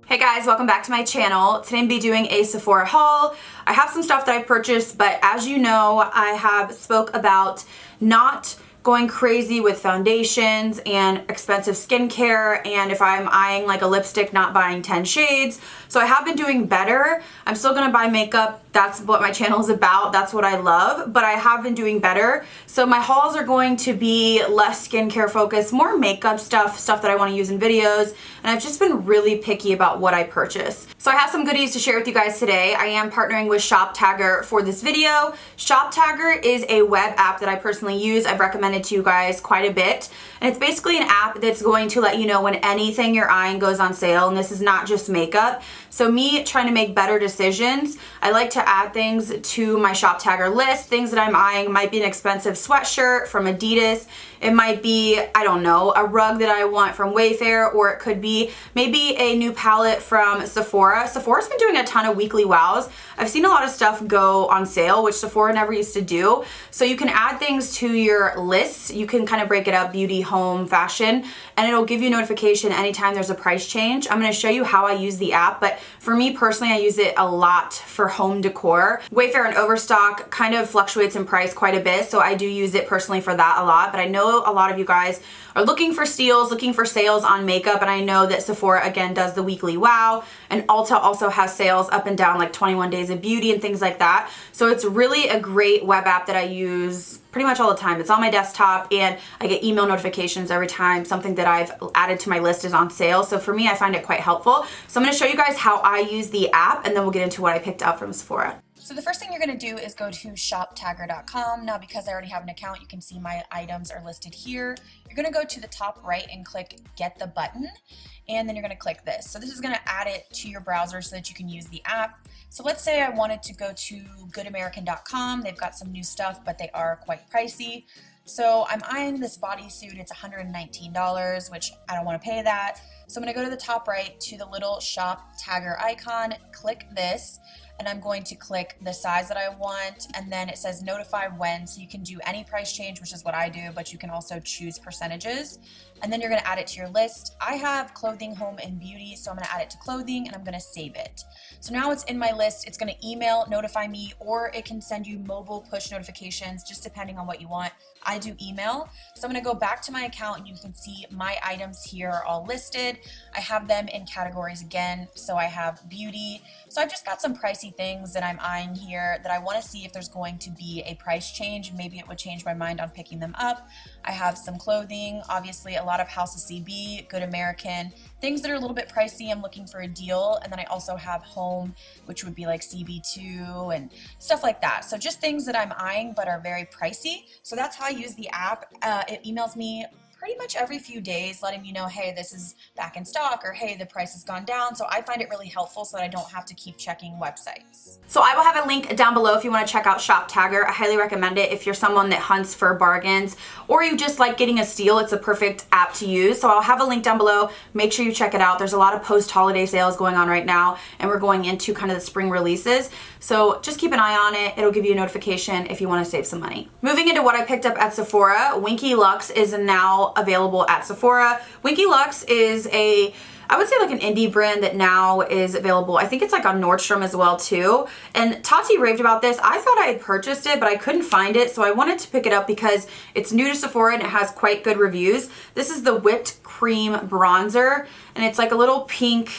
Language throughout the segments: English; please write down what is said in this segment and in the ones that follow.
Hey guys, welcome back to my channel. Today I'm going to be doing a Sephora haul. I have some stuff that I purchased, but as you know, I have spoke about not going crazy with foundations and expensive skincare, and if I'm eyeing like a lipstick, not buying 10 shades. So I have been doing better. I'm still gonna buy makeup. That's what my channel is about. That's what I love, but I have been doing better. So my hauls are going to be less skincare focused, more makeup stuff that I want to use in videos, and I've just been really picky about what I purchase. So I have some goodies to share with you guys today. I am partnering with ShopTagger for this video. ShopTagger is a web app that I personally use. I've recommended to you guys quite a bit, and it's basically an app that's going to let you know when anything you're eyeing goes on sale, and this is not just makeup. So me trying to make better decisions, I like to add things to my ShopTagger list. Things that I'm eyeing. It might be an expensive sweatshirt from Adidas. It might be, I don't know, a rug that I want from Wayfair, or it could be maybe a new palette from Sephora. Sephora's been doing a ton of weekly wows. I've seen a lot of stuff go on sale, which Sephora never used to do. So you can add things to your lists. You can kind of break it up, beauty, home, fashion, and it'll give you a notification anytime there's a price change. I'm going to show you how I use the app, but for me personally, I use it a lot for home decor. Wayfair and Overstock kind of fluctuates in price quite a bit, so I do use it personally for that a lot, but I know a lot of you guys are looking for steals, looking for sales on makeup, and I know that Sephora again does the weekly wow, and Ulta also has sales up and down like 21 days of beauty and things like that. So it's really a great web app that I use pretty much all the time. It's on my desktop, and I get email notifications every time something that I've added to my list is on sale. So for me, I find it quite helpful. So I'm going to show you guys how I use the app, and then we'll get into what I picked up from Sephora. So the first thing you're going to do is go to shoptagger.com. Now, because I already have an account, you can see my items are listed here. You're going to go to the top right and click Get the Button, and then you're going to click this. So this is going to add it to your browser so that you can use the app. So let's say I wanted to go to goodamerican.com. They've got some new stuff, but they are quite pricey. So I'm eyeing this bodysuit. It's $119, which I don't want to pay that. So I'm going to go to the top right to the little Shop Tagger icon, click this, and I'm going to click the size that I want, and then it says notify when, so you can do any price change, which is what I do, but you can also choose percentages, and then you're going to add it to your list. I have clothing, home, and beauty, so I'm going to add it to clothing, and I'm going to save it. So now it's in my list. It's going to email notify me, or it can send you mobile push notifications, just depending on what you want. I do email. So I'm going to go back to my account, and you can see my items here are all listed. I have them in categories again. So I have beauty. So I've just got some pricey things that I'm eyeing here that I want to see if there's going to be a price change. Maybe it would change my mind on picking them up. I have some clothing, obviously a lot of House of CB, Good American, things that are a little bit pricey. I'm looking for a deal. And then I also have home, which would be like CB2 and stuff like that. So just things that I'm eyeing but are very pricey. So that's how I use the app. It emails me pretty much every few days letting me know, hey, this is back in stock, or hey, the price has gone down. So I find it really helpful so that I don't have to keep checking websites. So I will have a link down below if you want to check out ShopTagger. I highly recommend it if you're someone that hunts for bargains or you just like getting a steal. It's a perfect app to use. So I'll have a link down below. Make sure you check it out. There's a lot of post-holiday sales going on right now, and we're going into kind of the spring releases. So just keep an eye on it. It'll give you a notification if you want to save some money. Moving into what I picked up at Sephora, Winky Lux is now available at Sephora. Winky Lux is I would say like an indie brand that now is available. I think it's like on Nordstrom as well too. And Tati raved about this. I thought I had purchased it, but I couldn't find it. So I wanted to pick it up because it's new to Sephora and it has quite good reviews. This is the Whipped Cream Bronzer, and it's like a little pink,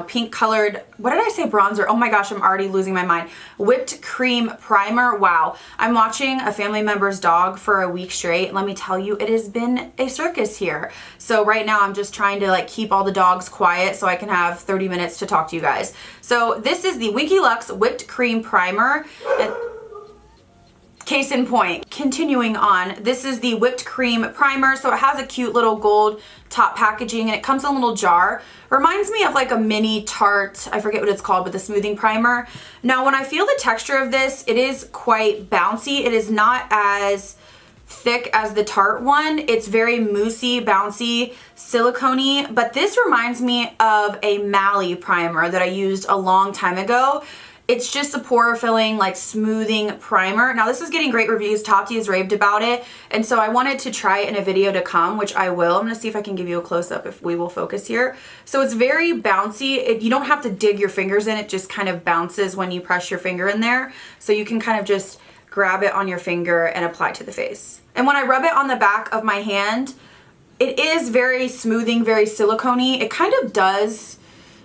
pink colored, what did I say, bronzer? Oh my gosh, I'm already losing my mind. Whipped Cream Primer. Wow. I'm watching a family member's dog for a week straight. Let me tell you, it has been a circus here. So right now I'm just trying to like keep all the dogs quiet so I can have 30 minutes to talk to you guys. So this is the Winky Lux Whipped Cream Primer. And case in point, continuing on, this is the Whipped Cream Primer. So it has a cute little gold top packaging, and it comes in a little jar. Reminds me of like a mini Tarte, I forget what it's called, but the smoothing primer. Now when I feel the texture of this, it is quite bouncy. It is not as thick as the Tarte one. It's very moussey, bouncy, silicone-y, but this reminds me of a Mally primer that I used a long time ago. It's just a pore filling, like smoothing primer. Now this is getting great reviews. Tati has raved about it. And so I wanted to try it in a video to come, which I will. I'm gonna see if I can give you a close up if we will focus here. So it's very bouncy. You don't have to dig your fingers in. It just kind of bounces when you press your finger in there. So you can kind of just grab it on your finger and apply to the face. And when I rub it on the back of my hand, it is very smoothing, very silicone-y. It kind of does,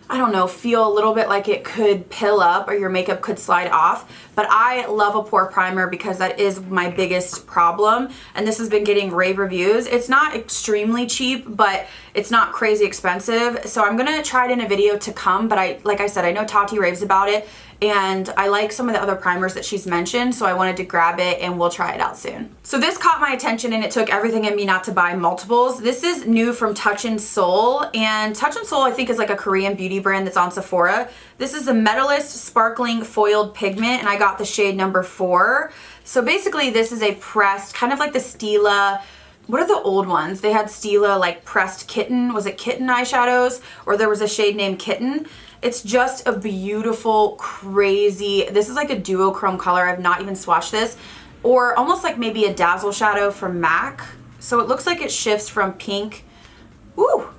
I don't know, feel a little bit like it could pill up or your makeup could slide off. But I love a pore primer because that is my biggest problem. And this has been getting rave reviews. It's not extremely cheap, but it's not crazy expensive. So I'm gonna try it in a video to come, but like I said, I know Tati raves about it. And I like some of the other primers that she's mentioned, so I wanted to grab it and we'll try it out soon. So this caught my attention and it took everything in me not to buy multiples. This is new from Touch in Seoul, and Touch in Seoul I think is like a Korean beauty brand that's on Sephora. This is the Metalist Sparkling Foiled Pigment, and I got the shade number 4. So basically this is a pressed, kind of like the Stila, what are the old ones? They had Stila like pressed kitten, was it kitten eyeshadows? Or there was a shade named Kitten. It's just a beautiful, crazy, this is like a duochrome color. I've not even swatched this. Or almost like maybe a Dazzle shadow from MAC. So it looks like it shifts from pink,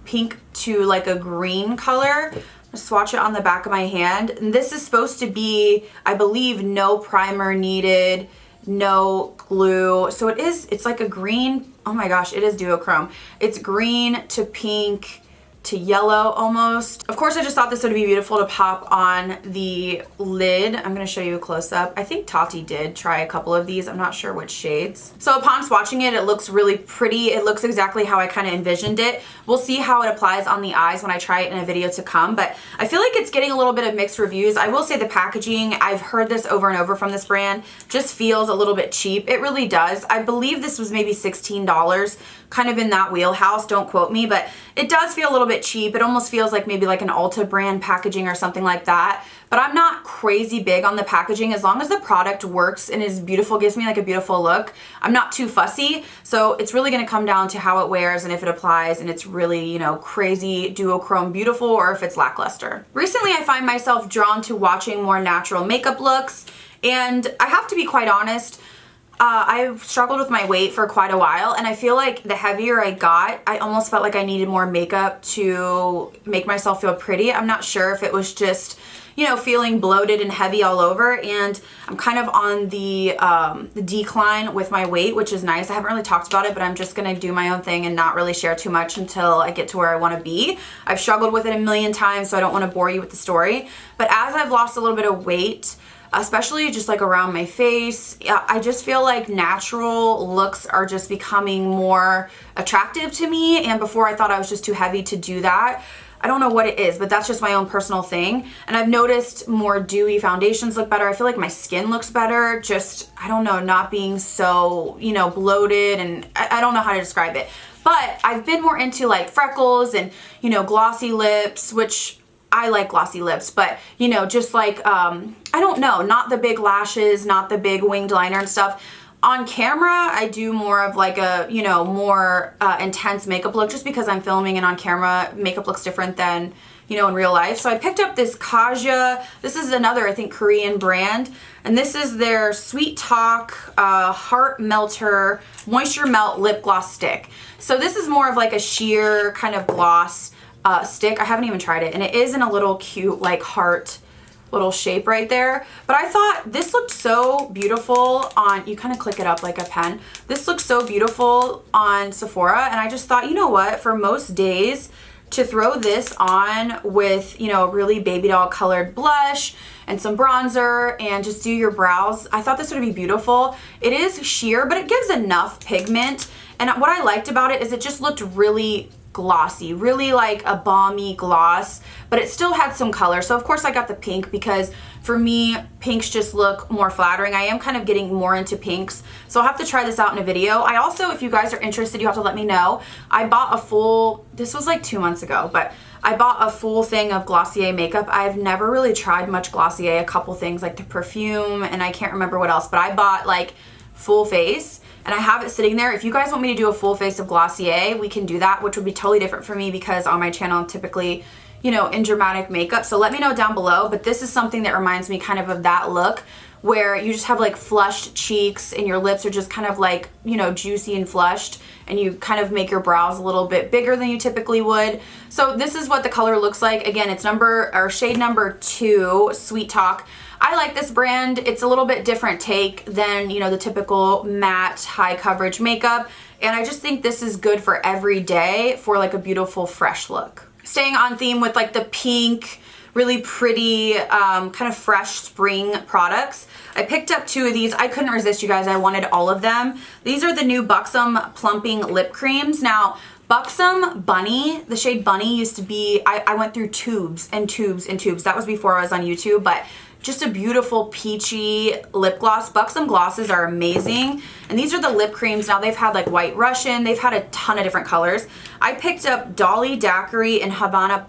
pink to like a green color. I'll swatch it on the back of my hand. And this is supposed to be, I believe, no primer needed, no glue. So it's like a green, oh my gosh, it is duochrome. It's green to pink to yellow almost. Of course, I just thought this would be beautiful to pop on the lid. I'm gonna show you a close-up. I think Tati did try a couple of these. I'm not sure which shades. So upon swatching it, it looks really pretty. It looks exactly how I kind of envisioned it. We'll see how it applies on the eyes when I try it in a video to come, but I feel like it's getting a little bit of mixed reviews. I will say the packaging, I've heard this over and over from this brand, just feels a little bit cheap. It really does. I believe this was maybe $16, kind of in that wheelhouse, don't quote me, but it does feel a little bit cheap. It almost feels like maybe like an Ulta brand packaging or something like that. But I'm not crazy big on the packaging. As long as the product works and is beautiful, gives me like a beautiful look, I'm not too fussy. So it's really gonna come down to how it wears and if it applies and it's really, you know, crazy duochrome beautiful or if it's lackluster. Recently, I find myself drawn to watching more natural makeup looks, and I have to be quite honest, I've struggled with my weight for quite a while, and I feel like the heavier I got, I almost felt like I needed more makeup to make myself feel pretty. I'm not sure if it was just, you know, feeling bloated and heavy all over, and I'm kind of on the decline with my weight, which is nice. I haven't really talked about it, but I'm just gonna do my own thing and not really share too much until I get to where I wanna be. I've struggled with it a million times, so I don't wanna bore you with the story. But as I've lost a little bit of weight, especially just like around my face, I just feel like natural looks are just becoming more attractive to me. And before I thought I was just too heavy to do that. I don't know what it is, but that's just my own personal thing. And I've noticed more dewy foundations look better. I feel like my skin looks better. Just, I don't know, not being so, you know, bloated, and I don't know how to describe it. But I've been more into like freckles and, you know, glossy lips, which I like glossy lips, but you know, just like, I don't know, not the big lashes, not the big winged liner and stuff. On camera, I do more of like a, you know, more intense makeup look just because I'm filming, and on camera, makeup looks different than, you know, in real life. So I picked up this Kaja. This is another, I think, Korean brand. And this is their Sweet Talk Heart Melter Moisture Melt Lip Gloss Stick. So this is more of like a sheer kind of gloss stick. I haven't even tried it, and it is in a little cute like heart little shape right there. But I thought this looked so beautiful on, you kind of click it up like a pen. This looks so beautiful on Sephora, and I just thought, you know what, for most days to throw this on with, you know, a really baby doll colored blush and some bronzer and just do your brows, I thought this would be beautiful. It is sheer, but it gives enough pigment. And what I liked about it is it just looked really glossy, really like a balmy gloss, but it still had some color. So of course I got the pink because for me, pinks just look more flattering. I am kind of getting more into pinks, so I'll have to try this out in a video. I also, if you guys are interested, you have to let me know. I bought a full, this was like 2 months ago, but I bought a full thing of Glossier makeup. I've never really tried much Glossier, a couple things like the perfume, and I can't remember what else, but I bought like full face, and I have it sitting there. If you guys want me to do a full face of Glossier, we can do that, which would be totally different for me because on my channel, I'm typically, you know, in dramatic makeup. So let me know down below, but this is something that reminds me kind of that look where you just have like flushed cheeks and your lips are just kind of like, you know, juicy and flushed, and you kind of make your brows a little bit bigger than you typically would. So this is what the color looks like. Again, it's shade number 2, Sweet Talk. I like this brand. It's a little bit different take than, you know, the typical matte high coverage makeup. And I just think this is good for every day for like a beautiful fresh look. Staying on theme with like the pink, really pretty, kind of fresh spring products. I picked up 2 of these. I couldn't resist, you guys. I wanted all of them. These are the new Buxom Plumping Lip Creams. Now, Buxom Bunny, the shade Bunny used to be, I went through tubes and tubes and tubes. That was before I was on YouTube, but just a beautiful peachy lip gloss. Buxom glosses are amazing. And these are the lip creams. Now they've had like White Russian. They've had a ton of different colors. I picked up Dolly Daiquiri and Havana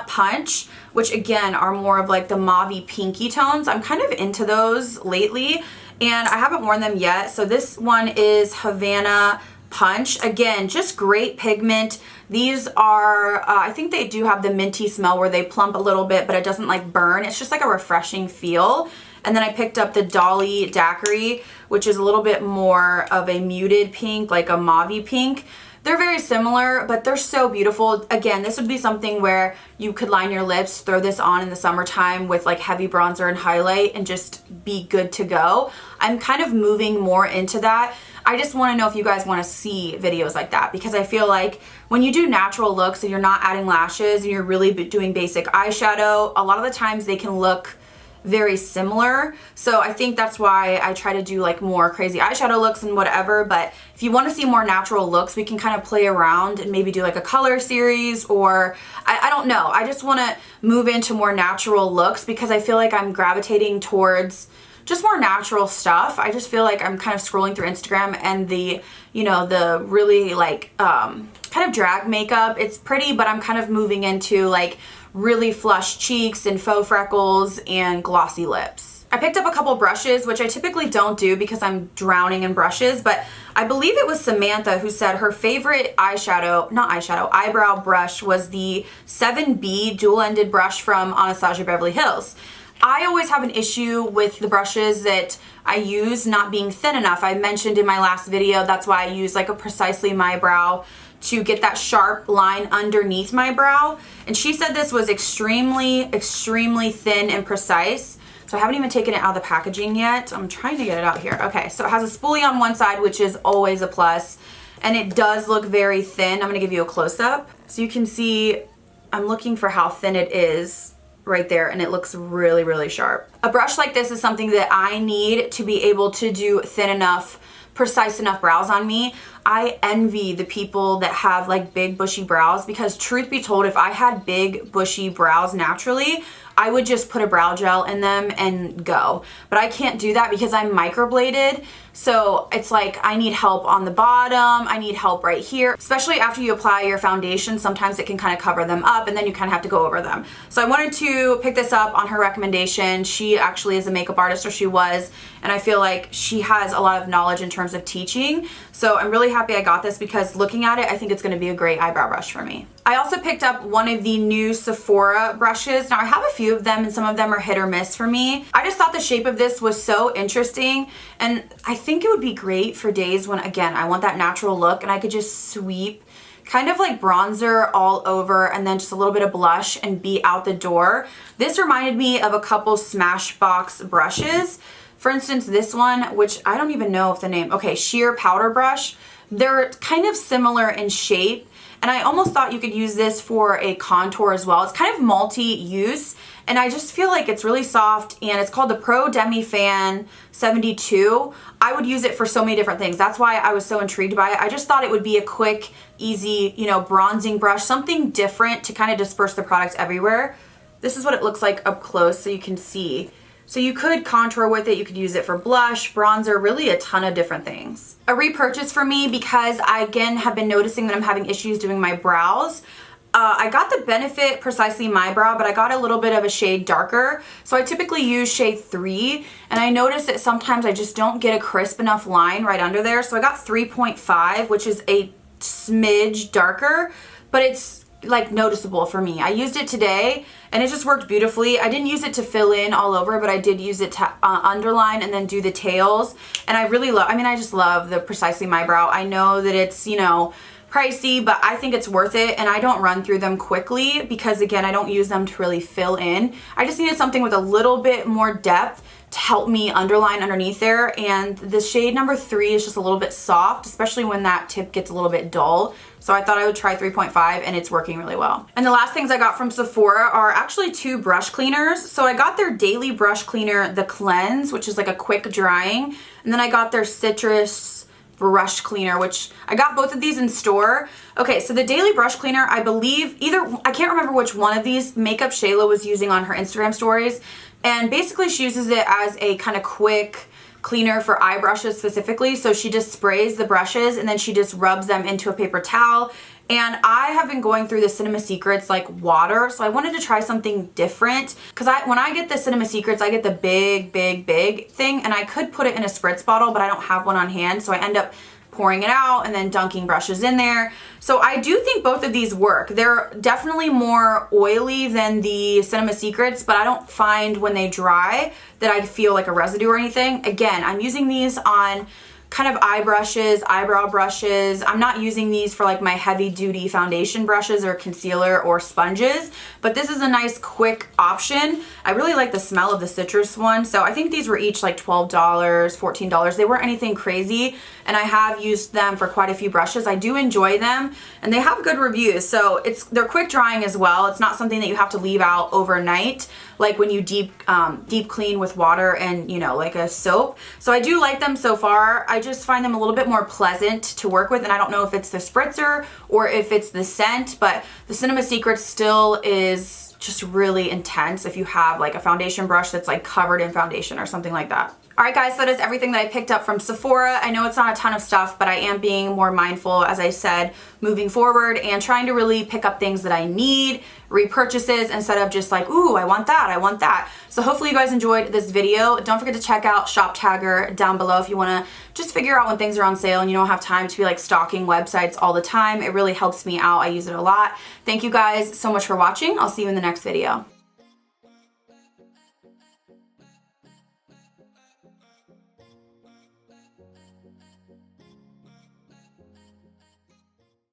Punch, which again are more of like the mauvey pinky tones. I'm kind of into those lately and I haven't worn them yet. So this one is Havana Punch. Again, just great pigment. These are, I think they do have the minty smell where they plump a little bit, but it doesn't like burn. It's just like a refreshing feel. And then I picked up the Dolly Daiquiri, which is a little bit more of a muted pink, like a mauvey pink. They're very similar, but they're so beautiful. Again, this would be something where you could line your lips, throw this on in the summertime with like heavy bronzer and highlight and just be good to go. I'm kind of moving more into that. I just want to know if you guys want to see videos like that, because I feel like when you do natural looks and you're not adding lashes and you're really doing basic eyeshadow, a lot of the times they can look very similar. So I think that's why I try to do like more crazy eyeshadow looks and whatever. But if you want to see more natural looks, we can kind of play around and maybe do like a color series, or I don't know. I just want to move into more natural looks because I feel like I'm gravitating towards just more natural stuff. I just feel like I'm kind of scrolling through Instagram and the, you know, the really like kind of drag makeup. It's pretty, but I'm kind of moving into like really flush cheeks and faux freckles and glossy lips. I picked up a couple brushes, which I typically don't do because I'm drowning in brushes, but I believe it was Samantha who said her favorite eyebrow brush was the 7B dual-ended brush from Anastasia Beverly Hills. I always have an issue with the brushes that I use not being thin enough. I mentioned in my last video, that's why I use like a Precisely My Brow to get that sharp line underneath my brow. And she said this was extremely, extremely thin and precise. So I haven't even taken it out of the packaging yet. I'm trying to get it out here. Okay, so it has a spoolie on one side, which is always a plus. And it does look very thin. I'm gonna give you a close-up. So you can see, I'm looking for how thin it is right there, and it looks really, really sharp. A brush like this is something that I need to be able to do thin enough, precise enough brows on me. I envy the people that have like big bushy brows, because truth be told, if I had big bushy brows naturally, I would just put a brow gel in them and go. But I can't do that because I'm microbladed. So it's like I need help on the bottom, I need help right here. Especially after you apply your foundation, sometimes it can kind of cover them up and then you kind of have to go over them. So I wanted to pick this up on her recommendation. She actually is a makeup artist, or she was, and I feel like she has a lot of knowledge in terms of teaching. So I'm really happy I got this because looking at it, I think it's gonna be a great eyebrow brush for me. I also picked up one of the new Sephora brushes. Now I have a few of them and some of them are hit or miss for me. I just thought the shape of this was so interesting, and I think it would be great for days when, again, I want that natural look and I could just sweep kind of like bronzer all over and then just a little bit of blush and be out the door. This reminded me of a couple Smashbox brushes. For instance, this one, which I don't even know if the name, okay, Sheer Powder Brush. They're kind of similar in shape, and I almost thought you could use this for a contour as well. It's kind of multi-use, and I just feel like it's really soft, and it's called the Pro Demi Fan 72. I would use it for so many different things. That's why I was so intrigued by it. I just thought it would be a quick, easy, you know, bronzing brush, something different to kind of disperse the product everywhere. This is what it looks like up close so you can see. So you could contour with it, you could use it for blush, bronzer, really a ton of different things. A repurchase for me because I, again, have been noticing that I'm having issues doing my brows. I got the Benefit Precisely My Brow, but I got a little bit of a shade darker. So I typically use shade 3, and I notice that sometimes I just don't get a crisp enough line right under there. So I got 3.5, which is a smidge darker, but it's like noticeable for me. I used it today and it just worked beautifully. I didn't use it to fill in all over, but I did use it to underline and then do the tails. And I really love, I mean, I just love the Precisely My Brow. I know that it's, you know, pricey, but I think it's worth it, and I don't run through them quickly because, again, I don't use them to really fill in. I just needed something with a little bit more depth to help me underline underneath there, and the shade number 3 is just a little bit soft, especially when that tip gets a little bit dull. So I thought I would try 3.5, and it's working really well. And the last things I got from Sephora are actually 2 brush cleaners. So I got their Daily Brush Cleaner, the Cleanse, which is like a quick drying, and then I got their Citrus brush cleaner, which I got both of these in store. Okay, so the Daily Brush Cleaner, I believe I can't remember which one of these Makeup Shayla was using on her Instagram stories, and basically she uses it as a kind of quick cleaner for eye brushes specifically. So she just sprays the brushes and then she just rubs them into a paper towel. And I have been going through the Cinema Secrets like water, so I wanted to try something different because when I get the Cinema Secrets, I get the big thing, and I could put it in a spritz bottle, but I don't have one on hand, so I end up pouring it out and then dunking brushes in there. So I do think both of these work. They're definitely more oily than the Cinema Secrets, but I don't find when they dry that I feel like a residue or anything. Again, I'm using these on kind of eye brushes, eyebrow brushes. I'm not using these for like my heavy duty foundation brushes or concealer or sponges, but this is a nice quick option. I really like the smell of the citrus one. So I think these were each like $12, $14. They weren't anything crazy, and I have used them for quite a few brushes. I do enjoy them, and they have good reviews. So they're quick drying as well. It's not something that you have to leave out overnight, like when you deep clean with water and, you know, like a soap. So I do like them so far. I just find them a little bit more pleasant to work with, and I don't know if it's the spritzer or if it's the scent, but the Cinema Secrets still is just really intense if you have like a foundation brush that's like covered in foundation or something like that. Alright guys, so that is everything that I picked up from Sephora. I know it's not a ton of stuff, but I am being more mindful, as I said, moving forward and trying to really pick up things that I need, repurchases, instead of just like, ooh, I want that, I want that. So hopefully you guys enjoyed this video. Don't forget to check out Shop Tagger down below if you want to just figure out when things are on sale and you don't have time to be like stalking websites all the time. It really helps me out. I use it a lot. Thank you guys so much for watching. I'll see you in the next video.